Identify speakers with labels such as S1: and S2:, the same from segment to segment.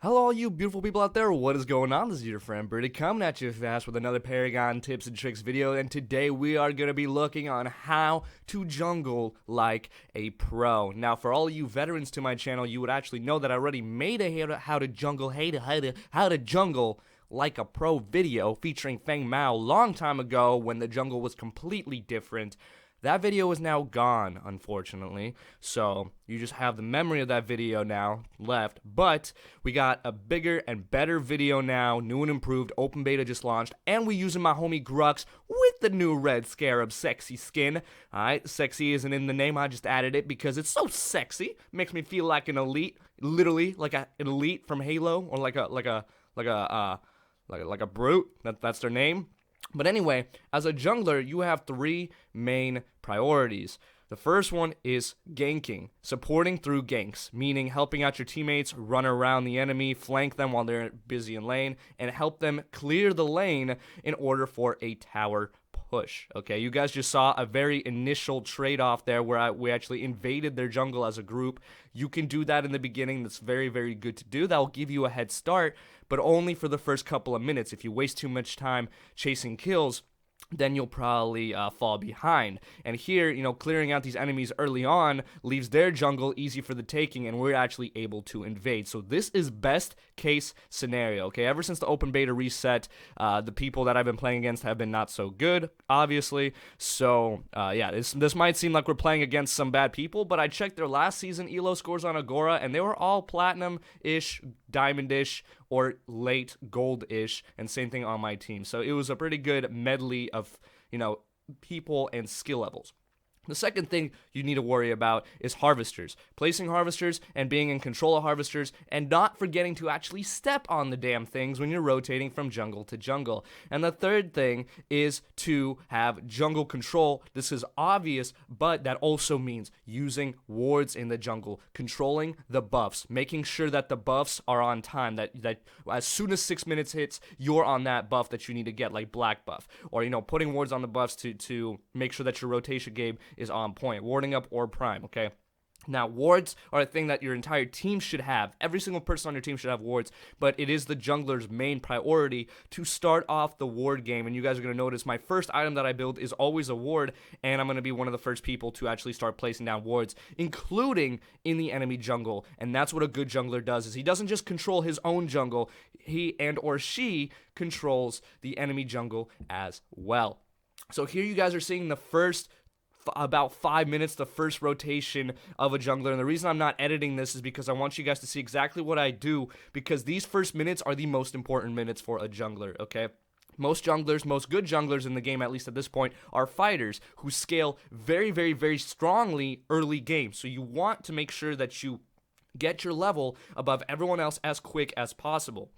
S1: Hello, all you beautiful people out there. What is going on? This is your friend Birdie coming at you fast with another Paragon tips and tricks video. And today we are going to be looking on how to jungle like a pro. Now, for all you veterans to my channel, you would actually know that I already made a how to jungle like a pro video featuring Feng Mao long time ago when the jungle was completely different. That video is now gone, unfortunately, so you just have the memory of that video now left, but we got a bigger and better video now, new and improved, open beta just launched, and we using my homie Grux with the new red scarab sexy skin. Alright, sexy isn't in the name, I just added it because it's so sexy, makes me feel like an elite, literally like an elite from Halo, or like a brute, that's their name. But anyway, as a jungler, you have three main priorities. The first one is ganking, supporting through ganks, meaning helping out your teammates run around the enemy, flank them while they're busy in lane, and help them clear the lane in order for a tower push. Okay, you guys just saw a very initial trade-off there where we actually invaded their jungle as a group. You can do that in the beginning. That's very, very good to do. That will give you a head start, but only for the first couple of minutes. If you waste too much time chasing kills, then you'll probably fall behind. And here, clearing out these enemies early on leaves their jungle easy for the taking, and we're actually able to invade. So this is best case scenario, okay? Ever since the open beta reset, the people that I've been playing against have been not so good, obviously. So, yeah, this might seem like we're playing against some bad people, but I checked their last season ELO scores on Agora, and they were all platinum-ish, diamond-ish, or late gold-ish, and same thing on my team. So it was a pretty good medley of, people and skill levels. The second thing you need to worry about is harvesters. Placing harvesters and being in control of harvesters and not forgetting to actually step on the damn things when you're rotating from jungle to jungle. And the third thing is to have jungle control. This is obvious, but that also means using wards in the jungle, controlling the buffs, making sure that the buffs are on time, that as soon as 6 minutes hits, you're on that buff that you need to get, like black buff, or putting wards on the buffs to make sure that your rotation game is on point, warding up or prime, okay? Now, wards are a thing that your entire team should have. Every single person on your team should have wards, but it is the jungler's main priority to start off the ward game, and you guys are going to notice my first item that I build is always a ward, and I'm going to be one of the first people to actually start placing down wards, including in the enemy jungle, and that's what a good jungler does, is he doesn't just control his own jungle, he and or she controls the enemy jungle as well. So here you guys are seeing the first about 5 minutes, the first rotation of a jungler, and the reason I'm not editing this is because I want you guys to see exactly what I do, because these first minutes are the most important minutes for a jungler, okay? Most junglers, most good junglers in the game, at least at this point, are fighters who scale very, very, very strongly early game, so you want to make sure that you get your level above everyone else as quick as possible.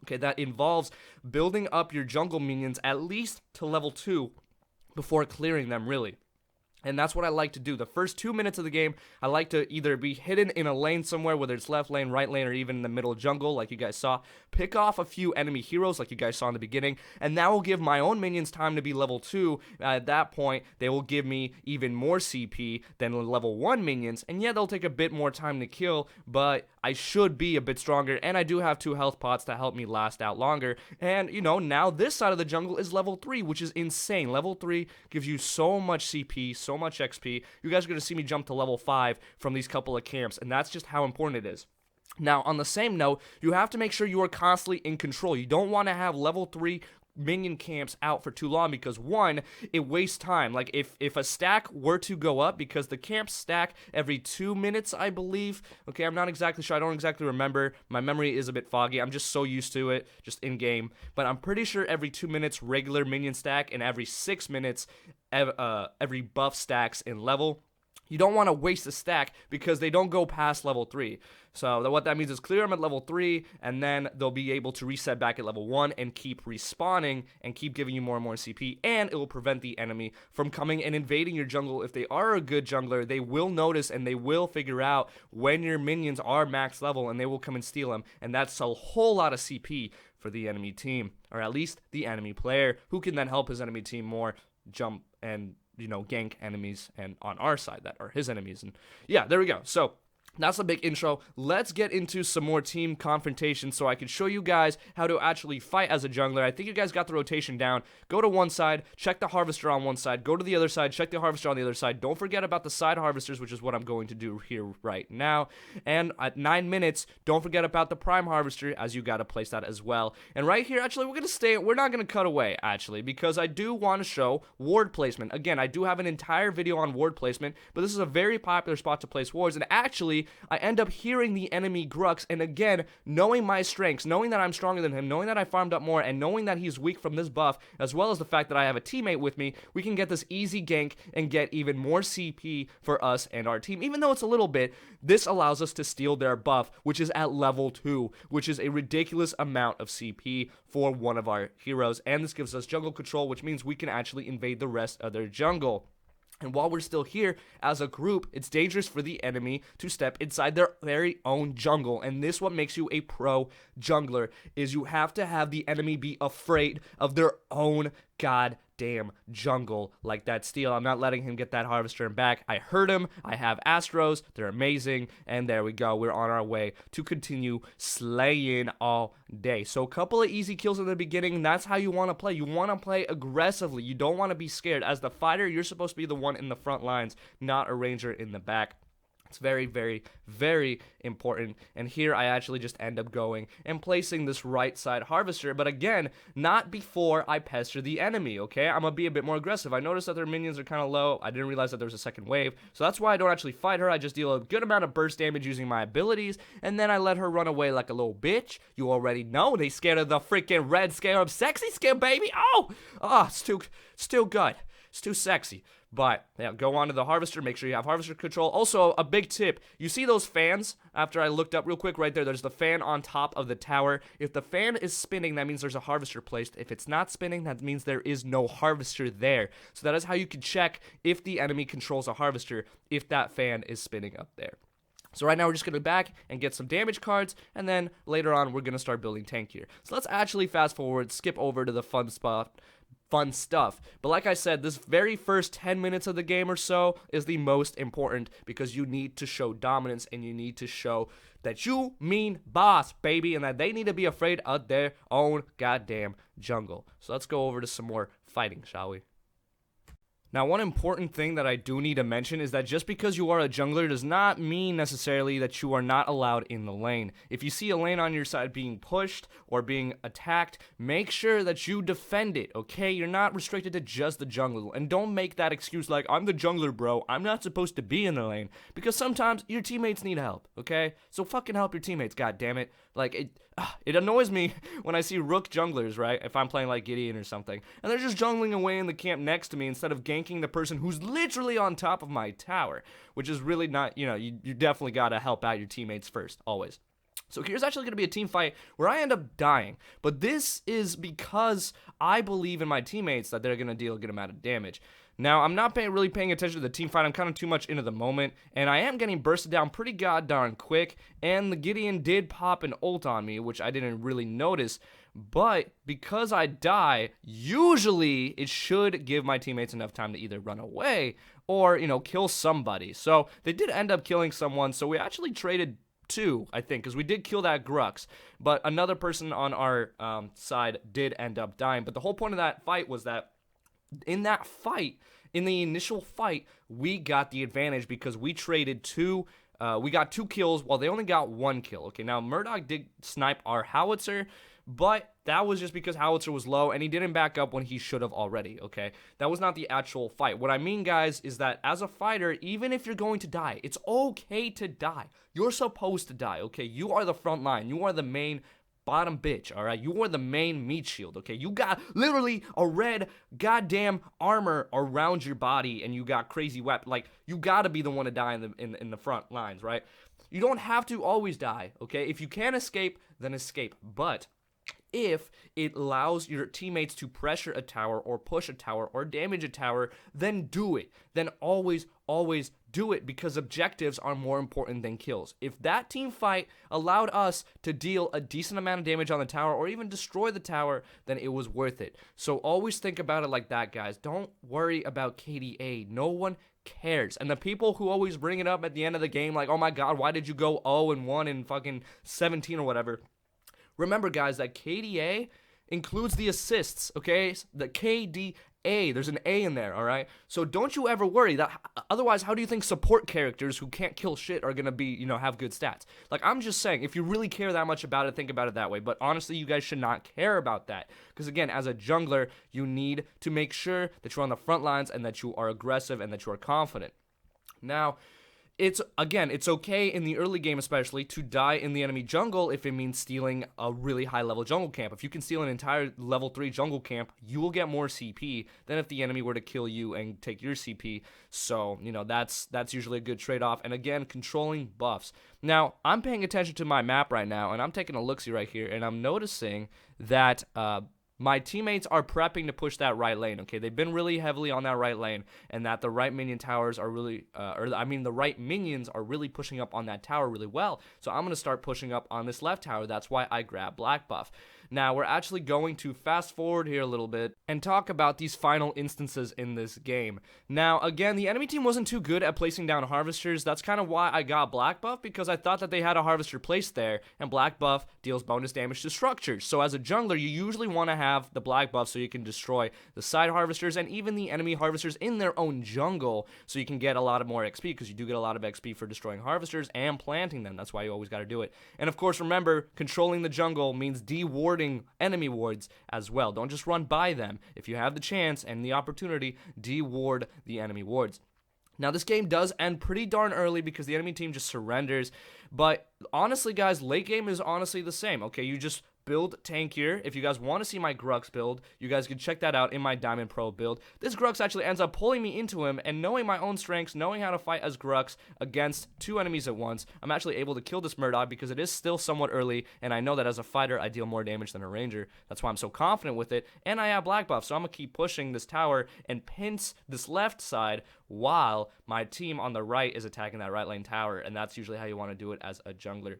S1: Okay, that involves building up your jungle minions at least to level 2 before clearing them, really. And that's what I like to do. The first 2 minutes of the game, I like to either be hidden in a lane somewhere, whether it's left lane, right lane, or even in the middle jungle, like you guys saw. Pick off a few enemy heroes, like you guys saw in the beginning, and that will give my own minions time to be level 2. At that point, they will give me even more CP than level 1 minions, and yeah, they'll take a bit more time to kill, but I should be a bit stronger, and I do have 2 health pots to help me last out longer. And, now this side of the jungle is level 3, which is insane. Level 3 gives you so much CP, so much XP. You guys are going to see me jump to level 5 from these couple of camps, and that's just how important it is. Now, on the same note, you have to make sure you are constantly in control. You don't want to have level 3 minion camps out for too long, because one, it wastes time. Like if a stack were to go up, because the camps stack every 2 minutes, I believe. Okay, I'm not exactly sure. I don't exactly remember. My memory is a bit foggy. I'm just so used to it, just in game. But I'm pretty sure every 2 minutes regular minion stack, and every 6 minutes every buff stacks in level. You don't want to waste a stack because they don't go past level 3. So what that means is clear them at level 3, and then they'll be able to reset back at level 1 and keep respawning and keep giving you more and more CP, and it will prevent the enemy from coming and invading your jungle. If they are a good jungler, they will notice and they will figure out when your minions are max level, and they will come and steal them, and that's a whole lot of CP for the enemy team, or at least the enemy player, who can then help his enemy team more jump and gank enemies and on our side that are his enemies. And yeah, there we go. So That's a big intro. Let's get into some more team confrontation so I can show you guys how to actually fight as a jungler. I think you guys got the rotation down. Go to one side, check the harvester on one side. Go to the other side, check the harvester on the other side. Don't forget about the side harvesters, which is what I'm going to do here right now. And at 9 minutes, don't forget about the prime harvester, as you got to place that as well. And right here, actually, we're not going to cut away, actually, because I do want to show ward placement. Again, I do have an entire video on ward placement, but this is a very popular spot to place wards. And actually, I end up hearing the enemy Grux, and again, knowing my strengths, knowing that I'm stronger than him, knowing that I farmed up more, and knowing that he's weak from this buff, as well as the fact that I have a teammate with me, we can get this easy gank and get even more CP for us and our team. Even though it's a little bit, this allows us to steal their buff, which is at level 2, which is a ridiculous amount of CP for one of our heroes, and this gives us jungle control, which means we can actually invade the rest of their jungle. And while we're still here as a group, it's dangerous for the enemy to step inside their very own jungle. And this what makes you a pro jungler, is you have to have the enemy be afraid of their own goddamn jungle like that steal. I'm not letting him get that harvester back. I heard him. I have Astros. They're amazing. And there we go. We're on our way to continue slaying all day. So a couple of easy kills in the beginning. That's how you want to play. You want to play aggressively. You don't want to be scared. As the fighter, you're supposed to be the one in the front lines, not a ranger in the back. It's very, very, very important. And here I actually just end up going and placing this right side harvester. But again, not before I pester the enemy, okay? I'm going to be a bit more aggressive. I noticed that their minions are kind of low. I didn't realize that there was a second wave. So that's why I don't actually fight her. I just deal a good amount of burst damage using my abilities. And then I let her run away like a little bitch. You already know. They scared of the freaking red scare sexy scare, baby. Oh, it's too good. It's too sexy. But yeah, go on to the harvester. Make sure you have harvester control. Also, a big tip. You see those fans? After I looked up real quick right there, there's the fan on top of the tower. If the fan is spinning, that means there's a harvester placed. If it's not spinning, that means there is no harvester there. So that is how you can check if the enemy controls a harvester, if that fan is spinning up there. So right now we're just going to back and get some damage cards, and then later on we're going to start building tank here. So let's actually fast forward, skip over to the fun stuff. But like I said, this very first 10 minutes of the game or so is the most important, because you need to show dominance and you need to show that you mean boss, baby, and that they need to be afraid of their own goddamn jungle. So let's go over to some more fighting, shall we? Now, one important thing that I do need to mention is that just because you are a jungler does not mean necessarily that you are not allowed in the lane. If you see a lane on your side being pushed or being attacked, make sure that you defend it, okay? You're not restricted to just the jungle. And don't make that excuse like, I'm the jungler, bro. I'm not supposed to be in the lane. Because sometimes your teammates need help, okay? So fucking help your teammates, goddammit. Like, it annoys me when I see rook junglers, right? If I'm playing like Gideon or something, and they're just jungling away in the camp next to me instead of ganking the person who's literally on top of my tower, which is really not, you definitely gotta help out your teammates first, always. So here's actually going to be a team fight where I end up dying, but this is because I believe in my teammates that they're going to deal a good amount of damage. Now, I'm not really paying attention to the team fight. I'm kind of too much into the moment, and I am getting bursted down pretty goddamn quick, and the Gideon did pop an ult on me, which I didn't really notice, but because I die, usually it should give my teammates enough time to either run away or, kill somebody. So they did end up killing someone, so we actually traded 2, I think, because we did kill that Grux, but another person on our side did end up dying. But the whole point of that fight was that in the initial fight, we got the advantage because we traded 2. We got 2 kills while they only got 1 kill. Okay, now Murdoch did snipe our howitzer, but that was just because howitzer was low and he didn't back up when he should have already, okay? That was not the actual fight. What I mean, guys, is that as a fighter, even if you're going to die, it's okay to die. You're supposed to die, okay? You are the front line. You are the main bottom bitch, alright? You are the main meat shield, okay? You got literally a red goddamn armor around your body and you got crazy weapon. Like, you gotta be the one to die in the front lines, right? You don't have to always die, okay? If you can escape, then escape. But If it allows your teammates to pressure a tower or push a tower or damage a tower, then do it. Then always do it, because objectives are more important than kills. If that team fight allowed us to deal a decent amount of damage on the tower or even destroy the tower, then it was worth it. So always think about it like that, guys. Don't worry about KDA. No one cares. And the people who always bring it up at the end of the game, like, oh my god, why did you go 0-1 in fucking 17 or whatever? Remember, guys, that KDA includes the assists, okay? The KDA, there's an A in there, all right? So don't you ever worry. That otherwise, how do you think support characters who can't kill shit are going to be, you know, have good stats? Like, I'm just saying, if you really care that much about it, think about it that way. But honestly, you guys should not care about that. Because again, as a jungler, you need to make sure that you're on the front lines and that you are aggressive and that you are confident. Now, it's okay in the early game especially to die in the enemy jungle if it means stealing a really high level jungle camp. If you can steal an entire level 3 jungle camp, you will get more CP than if the enemy were to kill you and take your CP. So, you know, that's usually a good trade-off. And again, controlling buffs. Now, I'm paying attention to my map right now, and I'm taking a look-see right here, and I'm noticing that my teammates are prepping to push that right lane, okay? They've been really heavily on that right lane, and that the right minion towers are really, the right minions are really pushing up on that tower really well. So I'm going to start pushing up on this left tower. That's why I grab black buff. Now, we're actually going to fast forward here a little bit and talk about these final instances in this game. Now, again, the enemy team wasn't too good at placing down harvesters. That's kind of why I got black buff, because I thought that they had a harvester placed there, and black buff deals bonus damage to structures. So as a jungler, you usually want to have the black buff so you can destroy the side harvesters and even the enemy harvesters in their own jungle, so you can get a lot of more XP, because you do get a lot of XP for destroying harvesters and planting them. That's why you always got to do it. And of course, remember, controlling the jungle means dewarding enemy wards as well. Don't just run by them. If you have the chance and the opportunity, deward the enemy wards. Now, this game does end pretty darn early because the enemy team just surrenders. But honestly, guys, late game is honestly the same. Okay, you just build tankier. If you guys want to see my Grux build, you guys can check that out in my Diamond Pro build. This Grux actually ends up pulling me into him, and knowing my own strengths, knowing how to fight as Grux against 2 enemies at once, I'm actually able to kill this Murdoch because it is still somewhat early, and I know that as a fighter, I deal more damage than a ranger. That's why I'm so confident with it, and I have black buff, so I'm going to keep pushing this tower and pinch this left side while my team on the right is attacking that right lane tower, and that's usually how you want to do it as a jungler.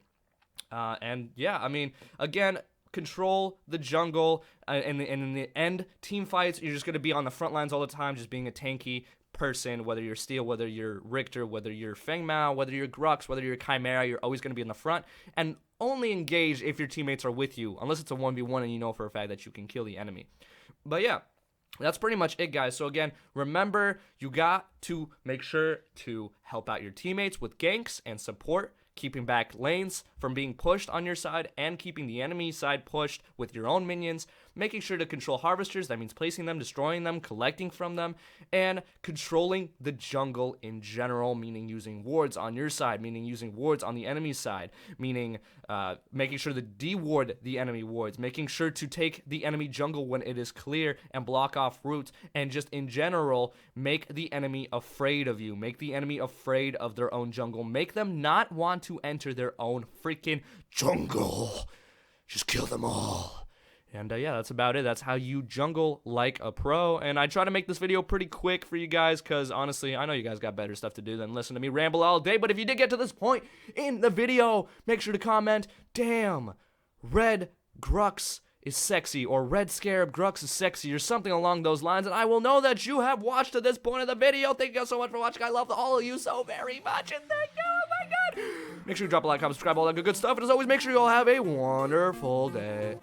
S1: And yeah, I mean, again, control the jungle, and in the end, team fights, you're just going to be on the front lines all the time, just being a tanky person, whether you're Steel, whether you're Richter, whether you're Feng Mao, whether you're Grux, whether you're Chimera, you're always going to be in the front, and only engage if your teammates are with you, unless it's a 1v1 and you know for a fact that you can kill the enemy. But yeah, that's pretty much it, guys. So again, remember, you got to make sure to help out your teammates with ganks and support, keeping back lanes from being pushed on your side, and keeping the enemy side pushed with your own minions, making sure to control harvesters, that means placing them, destroying them, collecting from them, and controlling the jungle in general, meaning using wards on your side, meaning using wards on the enemy's side, meaning making sure to deward the enemy wards, making sure to take the enemy jungle when it is clear and block off routes, and just in general, make the enemy afraid of you, make the enemy afraid of their own jungle, make them not want to enter their own freaking jungle. Just kill them all. And yeah, that's about it. That's how you jungle like a pro. And I try to make this video pretty quick for you guys because honestly, I know you guys got better stuff to do than listen to me ramble all day. But if you did get to this point in the video, make sure to comment, damn, red Grux is sexy, or red scarab Grux is sexy, or something along those lines, and I will know that you have watched to this point of the video. Thank you guys so much for watching. I love all of you so very much, and thank you. Oh my god. Make sure you drop a like, comment, subscribe, all that good stuff, and as always, make sure you all have a wonderful day.